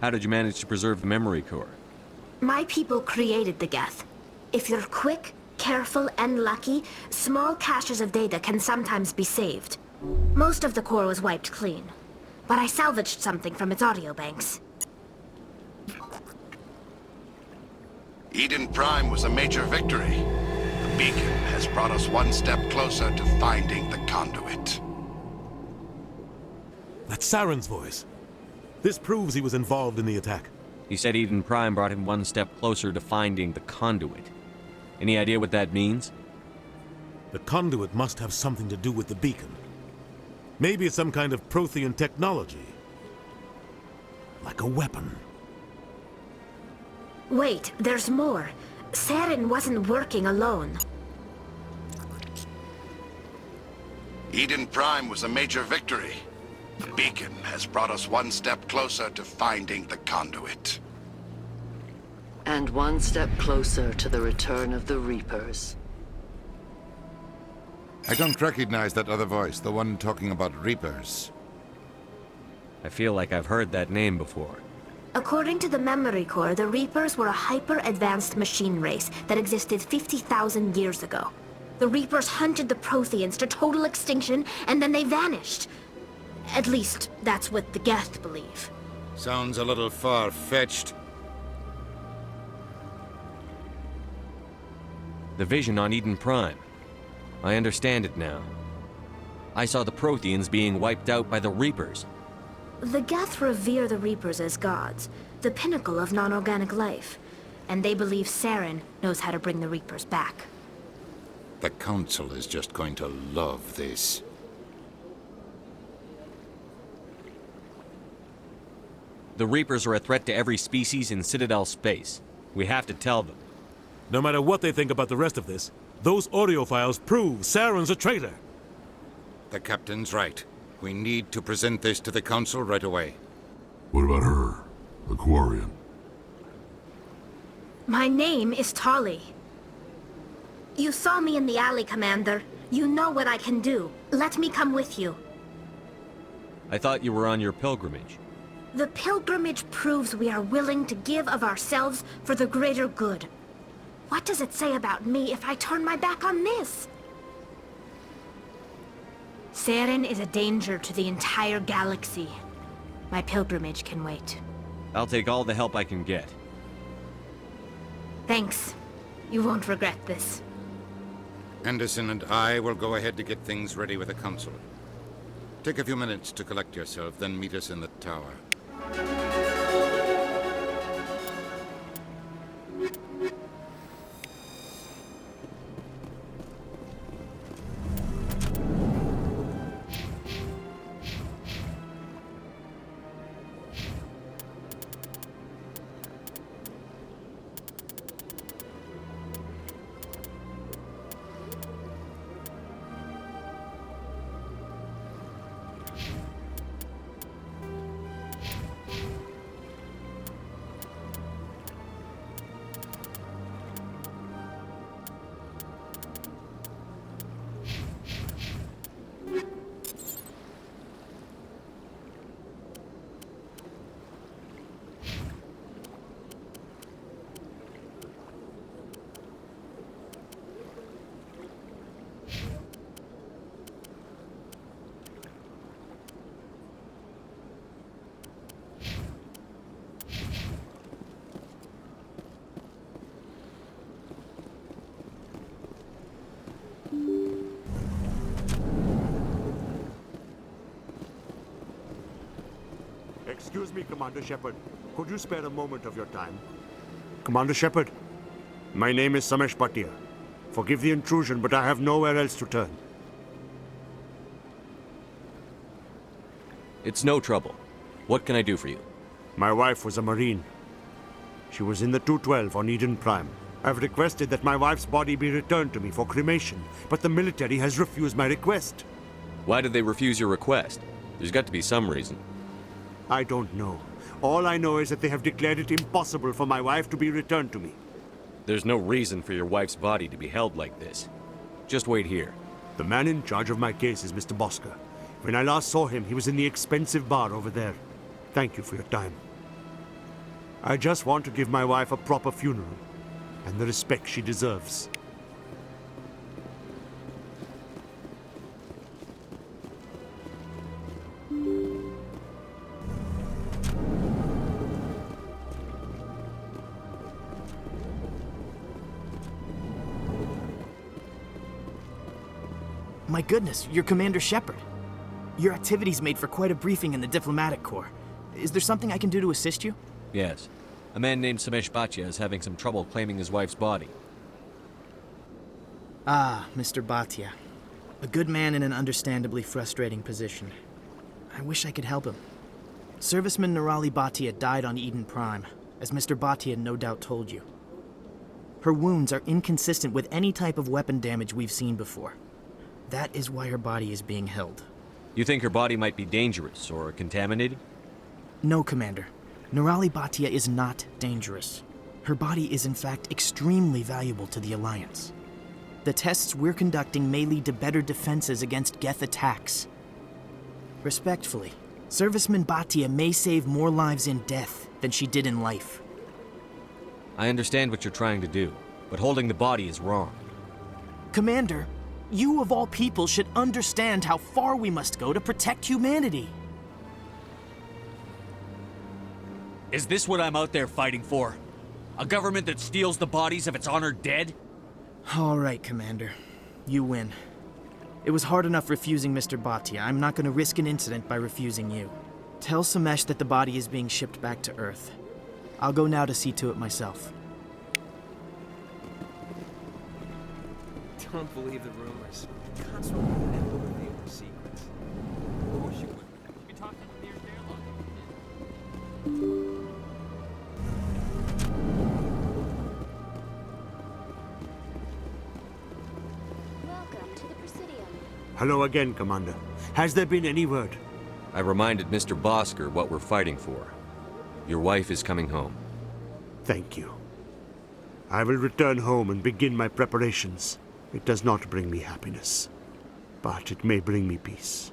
How did you manage to preserve the memory core? My people created the Geth. If you're quick, careful, and lucky, small caches of data can sometimes be saved. Most of the core was wiped clean, but I salvaged something from its audio banks. Eden Prime was a major victory. The beacon has brought us one step closer to finding the conduit. That's Saren's voice. This proves he was involved in the attack. He said Eden Prime brought him one step closer to finding the conduit. Any idea what that means? The conduit must have something to do with the beacon. Maybe it's some kind of Prothean technology. Like a weapon. Wait, there's more. Saren wasn't working alone. Eden Prime was a major victory. The beacon has brought us one step closer to finding the conduit. And one step closer to the return of the Reapers. I don't recognize that other voice, the one talking about Reapers. I feel like I've heard that name before. According to the memory core, the Reapers were a hyper-advanced machine race that existed 50,000 years ago. The Reapers hunted the Protheans to total extinction, and then they vanished. At least, that's what the Geth believe. Sounds a little far-fetched. The vision on Eden Prime. I understand it now. I saw the Protheans being wiped out by the Reapers. The Geth revere the Reapers as gods, the pinnacle of non-organic life. And they believe Saren knows how to bring the Reapers back. The Council is just going to love this. The Reapers are a threat to every species in Citadel space. We have to tell them. No matter what they think about the rest of this, those audio files prove Saren's a traitor. The Captain's right. We need to present this to the Council right away. What about her? The Quarian? My name is Tali. You saw me in the alley, Commander. You know what I can do. Let me come with you. I thought you were on your pilgrimage. The pilgrimage proves we are willing to give of ourselves for the greater good. What does it say about me if I turn my back on this? Saren is a danger to the entire galaxy. My pilgrimage can wait. I'll take all the help I can get. Thanks. You won't regret this. Anderson and I will go ahead to get things ready with the council. Take a few minutes to collect yourself, then meet us in the tower. Excuse me, Commander Shepard. Could you spare a moment of your time? Commander Shepard, my name is Samesh Bhatia. Forgive the intrusion, but I have nowhere else to turn. It's no trouble. What can I do for you? My wife was a Marine. She was in the 212 on Eden Prime. I've requested that my wife's body be returned to me for cremation, but the military has refused my request. Why did they refuse your request? There's got to be some reason. I don't know. All I know is that they have declared it impossible for my wife to be returned to me. There's no reason for your wife's body to be held like this. Just wait here. The man in charge of my case is Mr. Bosker. When I last saw him, he was in the expensive bar over there. Thank you for your time. I just want to give my wife a proper funeral, and the respect she deserves. My goodness, you're Commander Shepard. Your activities made for quite a briefing in the Diplomatic Corps. Is there something I can do to assist you? Yes. A man named Samesh Bhatia is having some trouble claiming his wife's body. Ah, Mr. Bhatia. A good man in an understandably frustrating position. I wish I could help him. Serviceman Nirali Bhatia died on Eden Prime, as Mr. Bhatia no doubt told you. Her wounds are inconsistent with any type of weapon damage we've seen before. That is why her body is being held. You think her body might be dangerous or contaminated? No, Commander. Nirali Bhatia is not dangerous. Her body is in fact extremely valuable to the Alliance. The tests we're conducting may lead to better defenses against Geth attacks. Respectfully, Serviceman Bhatia may save more lives in death than she did in life. I understand what you're trying to do, but holding the body is wrong. Commander, you of all people should understand how far we must go to protect humanity. Is this what I'm out there fighting for? A government that steals the bodies of its honored dead? All right, Commander. You win. It was hard enough refusing Mr. Bhatia. I'm not going to risk an incident by refusing you. Tell Samesh that the body is being shipped back to Earth. I'll go now to see to it myself. Don't believe the rumors. Consort would never reveal her secrets. Of course you would. You'd be talking to the Welcome to the Presidium. Hello again, Commander. Has there been any word? I reminded Mr. Bosker what we're fighting for. Your wife is coming home. Thank you. I will return home and begin my preparations. It does not bring me happiness, but it may bring me peace.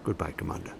Goodbye, Commander.